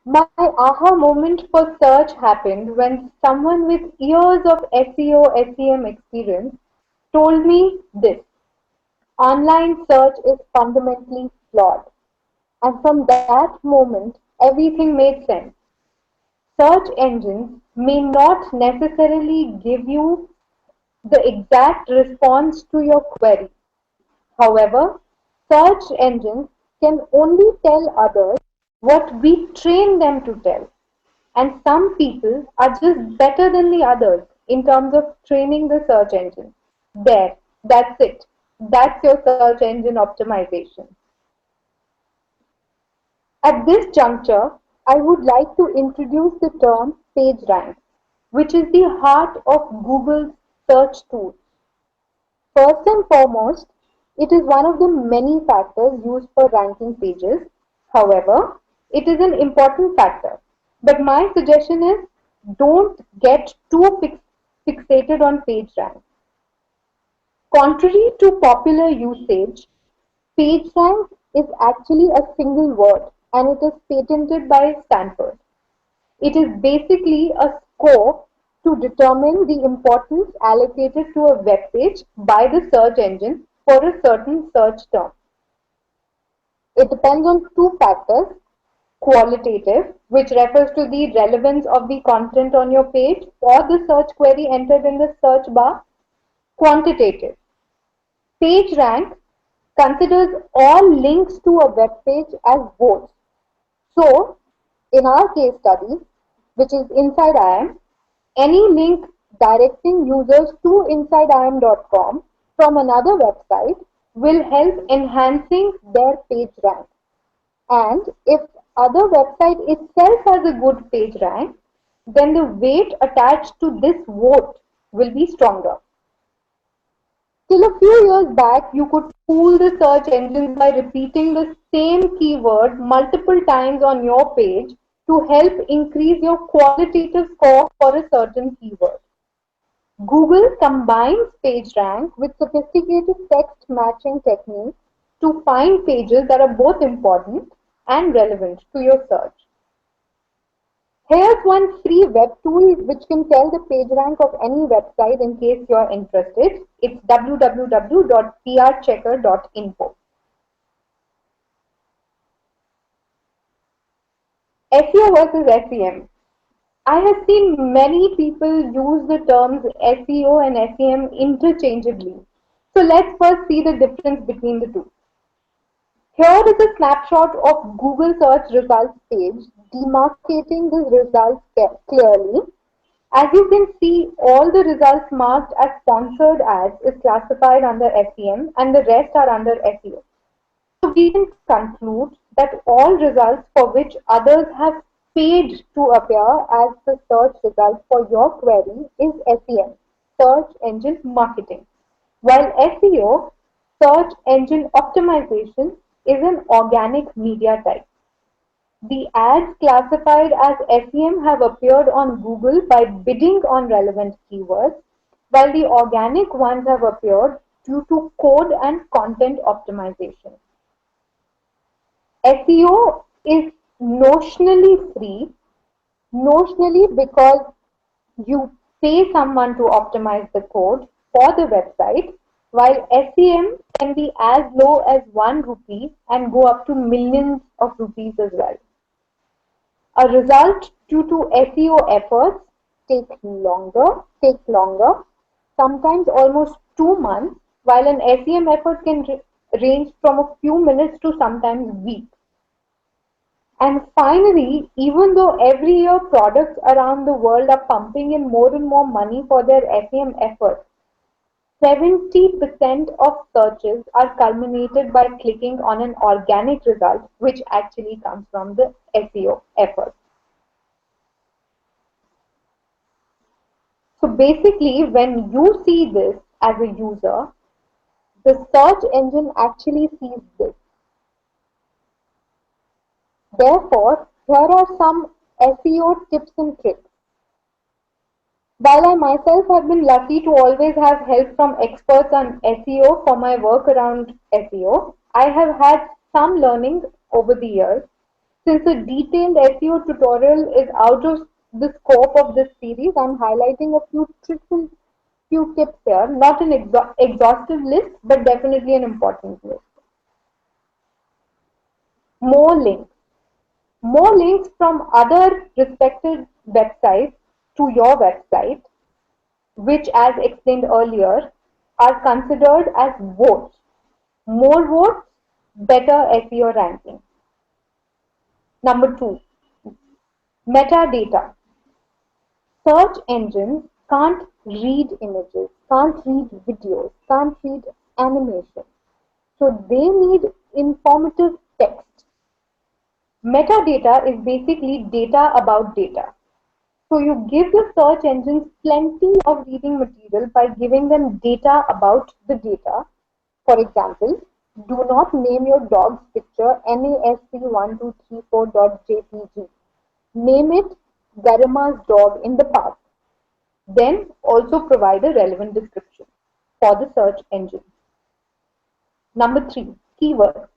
My aha moment for search happened when someone with years of SEO SEM experience told me this: online search is fundamentally flawed. And from that moment, everything made sense. Search engines may not necessarily give you the exact response to your query. However, search engines can only tell others what we train them to tell. And some people are just better than the others in terms of training the search engine. There, that's it. That's your search engine optimization. At this juncture, I would like to introduce the term PageRank, which is the heart of Google's search tool. First and foremost, it is one of the many factors used for ranking pages. However, it is an important factor. But my suggestion is don't get too fixated on PageRank. Contrary to popular usage, PageRank is actually a single word and it is patented by Stanford. It is basically a score to determine the importance allocated to a web page by the search engine for a certain search term. It depends on two factors: qualitative, which refers to the relevance of the content on your page or the search query entered in the search bar; quantitative, PageRank considers all links to a web page as votes. So, in our case study, which is Inside IIM, any link directing users to InsideIIM.com from another website will help enhancing their page rank. And if other website itself has a good page rank, then the weight attached to this vote will be stronger. Till a few years back, you could fool the search engines by repeating the same keyword multiple times on your page to help increase your qualitative score for a certain keyword. Google combines PageRank with sophisticated text matching techniques to find pages that are both important and relevant to your search. Here's one free web tool which can tell the page rank of any website in case you're interested. It's www.prchecker.info. SEO versus SEM. I have seen many people use the terms SEO and SEM interchangeably. So let's first see the difference between the two. Here is a snapshot of Google search results page demarcating the results clearly. As you can see, all the results marked as sponsored ads is classified under SEM and the rest are under SEO. So we can conclude that all results for which others have paid to appear as the search result for your query is SEM, search engine marketing, while SEO, search engine optimization, is an organic media type. The ads classified as SEM have appeared on Google by bidding on relevant keywords, while the organic ones have appeared due to code and content optimization. SEO is notionally free, notionally because you pay someone to optimize the code for the website, while SEM can be as low as 1 rupee and go up to millions of rupees as well. A result due to SEO efforts take longer, sometimes almost 2 months, while an SEM effort can range from a few minutes to sometimes weeks. And finally, even though every year products around the world are pumping in more and more money for their SEM efforts, 70% of searches are culminated by clicking on an organic result, which actually comes from the SEO effort. So basically, when you see this as a user, the search engine actually sees this. Therefore, here are some SEO tips and tricks. While I myself have been lucky to always have help from experts on SEO for my work around SEO, I have had some learning over the years. Since a detailed SEO tutorial is out of the scope of this series, I'm highlighting a few tricks and few tips here. Not an exhaustive list, but definitely an important list. More links. More links from other respected websites to your website, which, as explained earlier, are considered as votes. More votes, better SEO ranking. Number two, metadata. Search engines can't read images, can't read videos, can't read animation. So they need informative text. Metadata is basically data about data. So you give your search engines plenty of reading material by giving them data about the data. For example, do not name your dog's picture NASC1234.jpg. Name it Garima's dog in the park. Then also provide a relevant description for the search engine. Number three, keywords.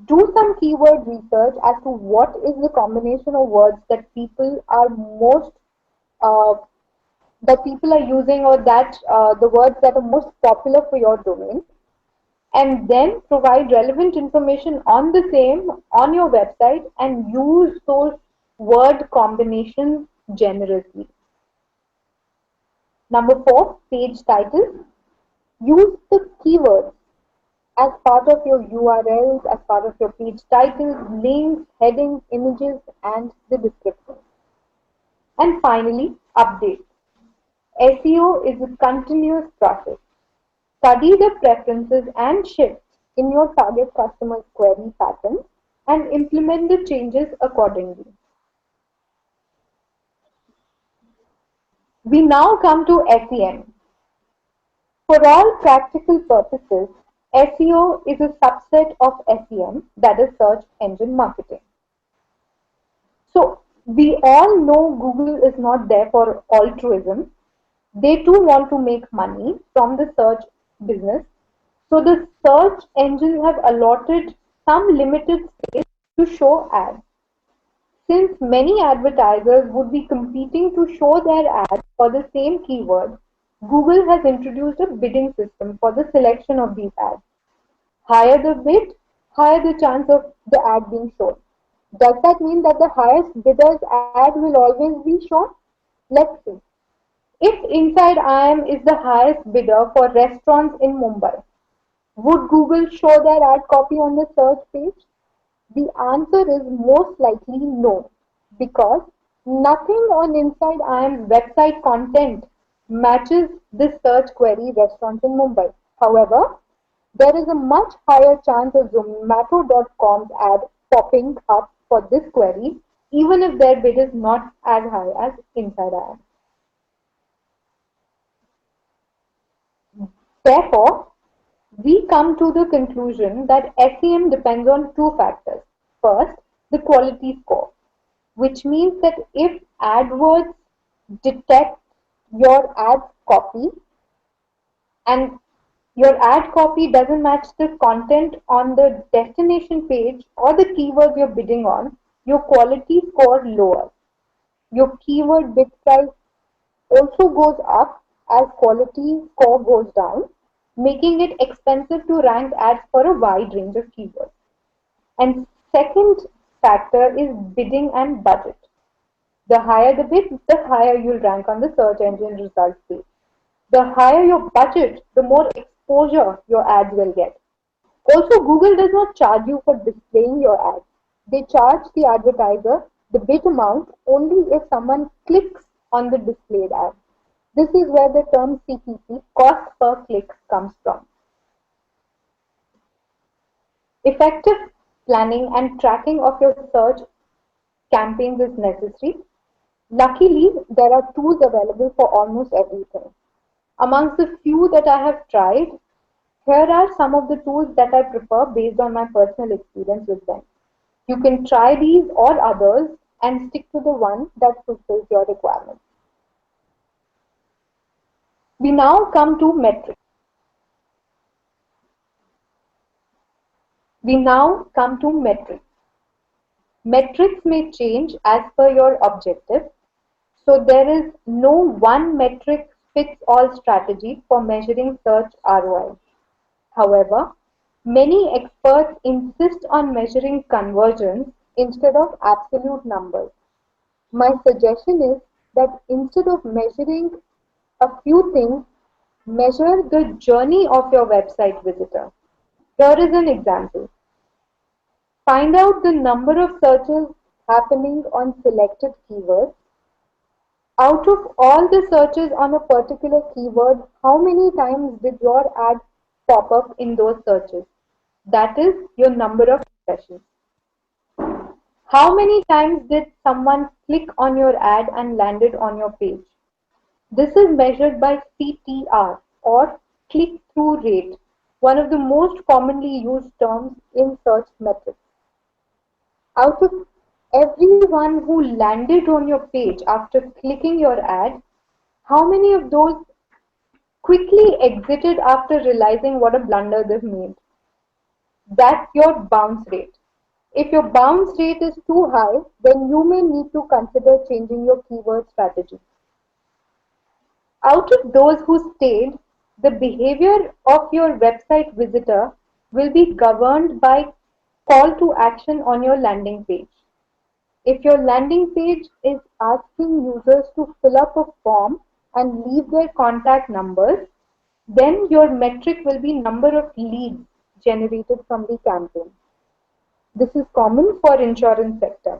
Do some keyword research as to what is the combination of words that people are most uh, that people are using, or that the words that are most popular for your domain, and then provide relevant information on the same on your website and use those word combinations generously. Number four, page titles. Use the keywords as part of your URLs, as part of your page titles, links, headings, images, and the description. And finally, updates. SEO is a continuous process. Study the preferences and shifts in your target customer's query patterns and implement the changes accordingly. We now come to SEM. For all practical purposes, SEO is a subset of SEM, that is search engine marketing. So we all know Google is not there for altruism. They too want to make money from the search business. So the search engines have allotted some limited space to show ads. Since many advertisers would be competing to show their ads for the same keyword, Google has introduced a bidding system for the selection of these ads. Higher the bid, higher the chance of the ad being shown. Does that mean that the highest bidder's ad will always be shown? Let's see. If Inside IM is the highest bidder for restaurants in Mumbai, would Google show their ad copy on the search page? The answer is most likely no, because nothing on Inside IM's website content matches this search query restaurants in Mumbai. However, there is a much higher chance of Zomato.com's ad popping up for this query, even if their bid is not as high as Inside IM. Therefore, we come to the conclusion that SEM depends on two factors. First, the quality score, which means that if AdWords detects your ad copy and your ad copy doesn't match the content on the destination page or the keywords you're bidding on, your quality score lowers. Your keyword bid price also goes up as quality score goes down, making it expensive to rank ads for a wide range of keywords. And second factor is bidding and budget. The higher the bid, the higher you'll rank on the search engine results page. The higher your budget, the more exposure your ads will get. Also, Google does not charge you for displaying your ads. They charge the advertiser the bid amount only if someone clicks on the displayed ad. This is where the term CPC, cost per click, comes from. Effective planning and tracking of your search campaigns is necessary. Luckily, there are tools available for almost everything. Amongst the few that I have tried, here are some of the tools that I prefer based on my personal experience with them. You can try these or others and stick to the one that fulfills your requirements. We now come to metrics. We now come to metrics. Metrics may change as per your objective, so there is no one metric fits all strategy for measuring search ROI. However, many experts insist on measuring conversions instead of absolute numbers. My suggestion is that instead of measuring a few things, measure the journey of your website visitor. Here is an example. Find out the number of searches happening on selected keywords. Out of all the searches on a particular keyword, how many times did your ad pop up in those searches? That is your number of impressions. How many times did someone click on your ad and landed on your page? This is measured by CTR or click-through rate, one of the most commonly used terms in search metrics. Out of everyone who landed on your page after clicking your ad, how many of those quickly exited after realizing what a blunder they've made? That's your bounce rate. If your bounce rate is too high, then you may need to consider changing your keyword strategy. Out of those who stayed, the behavior of your website visitor will be governed by call to action on your landing page. If your landing page is asking users to fill up a form and leave their contact numbers, then your metric will be number of leads generated from the campaign. This is common for insurance sector.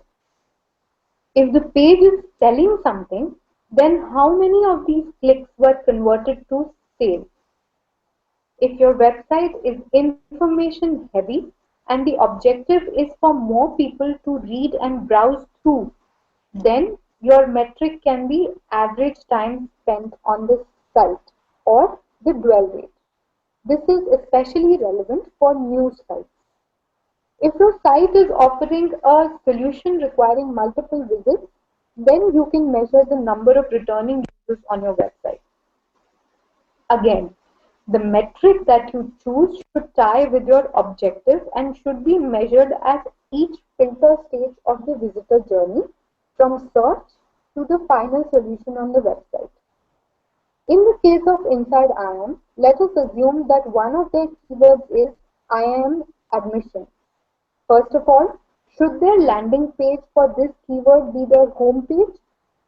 If the page is selling something, then how many of these clicks were converted to sales? If your website is information heavy and the objective is for more people to read and browse through, then your metric can be average time spent on the site or the dwell rate. This is especially relevant for news sites. If your site is offering a solution requiring multiple visits, then you can measure the number of returning users on your website. Again, the metric that you choose should tie with your objective and should be measured at each filter stage of the visitor journey, from search to the final solution on the website. In the case of Inside IIM, let us assume that one of their keywords is IIM admission. First of all, should their landing page for this keyword be their home page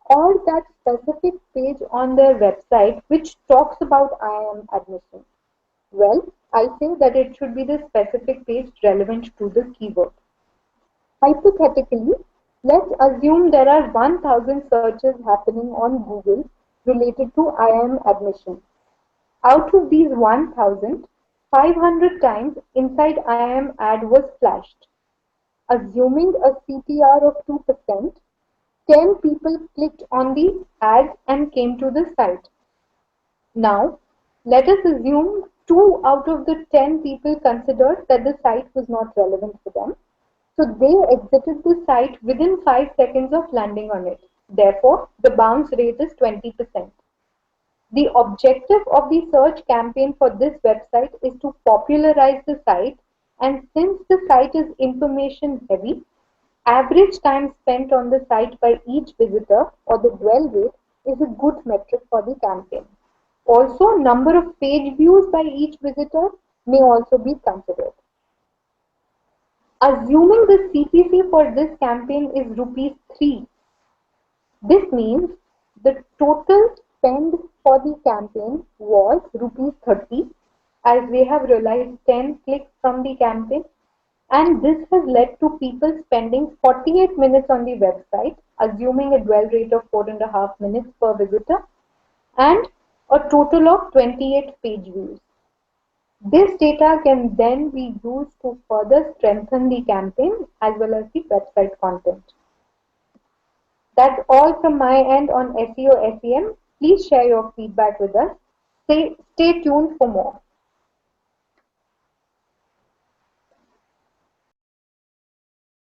or that specific page on their website which talks about IIM admission? Well, I say that it should be the specific page relevant to the keyword. Hypothetically, let's assume there are 1000 searches happening on Google related to IIM admission. Out of these 1000, 500 times Inside IIM ad was flashed. Assuming a CTR of 2%, 10 people clicked on the ad and came to the site. Now, let us assume 2 out of the 10 people considered that the site was not relevant for them. So they exited the site within 5 seconds of landing on it. Therefore, the bounce rate is 20%. The objective of the search campaign for this website is to popularize the site, and since the site is information heavy, average time spent on the site by each visitor or the dwell rate is a good metric for the campaign. Also, number of page views by each visitor may also be considered. Assuming the CPC for this campaign is rupees 3, this means the total spend for the campaign was rupees 30, as we have realized 10 clicks from the campaign, and this has led to people spending 48 minutes on the website, assuming a dwell rate of 4.5 minutes per visitor, and a total of 28 page views. This data can then be used to further strengthen the campaign as well as the website content. That's all from my end on SEO SEM. Please share your feedback with us. Stay tuned for more.